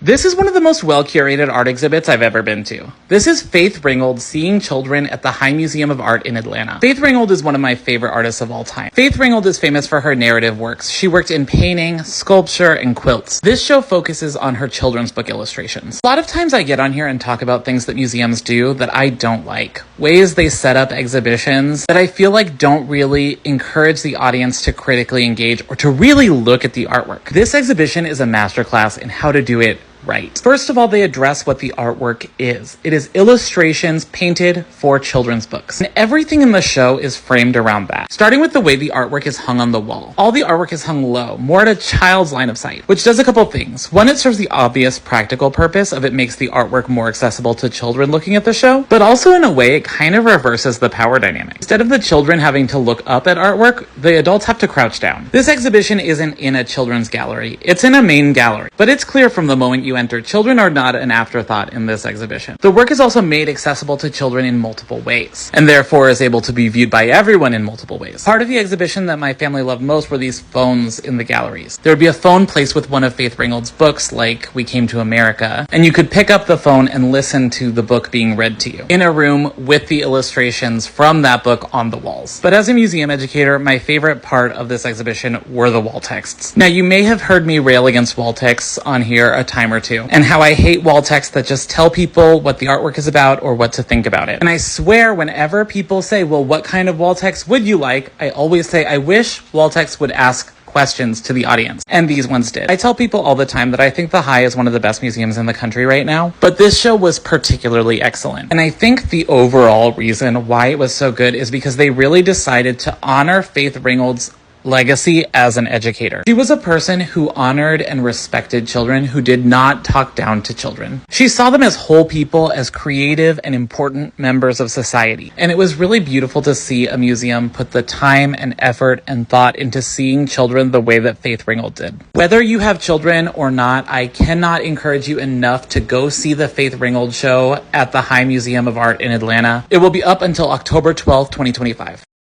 This is one of the most well-curated art exhibits I've ever been to. This is Faith Ringgold seeing children at the High Museum of Art in Atlanta. Faith Ringgold is one of my favorite artists of all time. Faith Ringgold is famous for her narrative works. She worked in painting, sculpture, and quilts. This show focuses on her children's book illustrations. A lot of times I get on here and talk about things that museums do that I don't like. Ways they set up exhibitions that I feel like don't really encourage the audience to critically engage or to really look at the artwork. This exhibition is a masterclass in how to do it right. First of all, they address what the artwork is. It is illustrations painted for children's books. And everything in the show is framed around that. Starting with the way the artwork is hung on the wall. All the artwork is hung low, more at a child's line of sight, which does a couple things. One, it serves the obvious practical purpose of it makes the artwork more accessible to children looking at the show, but also in a way it kind of reverses the power dynamic. Instead of the children having to look up at artwork, the adults have to crouch down. This exhibition isn't in a children's gallery. It's in a main gallery, but it's clear from the moment you enter, children are not an afterthought in this exhibition. The work is also made accessible to children in multiple ways, and therefore is able to be viewed by everyone in multiple ways. Part of the exhibition that my family loved most were these phones in the galleries. There would be a phone placed with one of Faith Ringgold's books, like We Came to America, and you could pick up the phone and listen to the book being read to you in a room with the illustrations from that book on the walls. But as a museum educator, my favorite part of this exhibition were the wall texts. Now, you may have heard me rail against wall texts on here a time or two, and how I hate wall texts that just tell people what the artwork is about or what to think about it. And I swear whenever people say, well, what kind of wall text would you like? I always say, I wish wall texts would ask questions to the audience. And these ones did. I tell people all the time that I think the High is one of the best museums in the country right now, but this show was particularly excellent. And I think the overall reason why it was so good is because they really decided to honor Faith Ringgold's legacy as an educator. She was a person who honored and respected children, who did not talk down to children. She saw them as whole people, as creative and important members of society. And it was really beautiful to see a museum put the time and effort and thought into seeing children the way that Faith Ringgold did. Whether you have children or not, I cannot encourage you enough to go see the Faith Ringgold show at the High Museum of Art in Atlanta. It will be up until October 12th, 2025.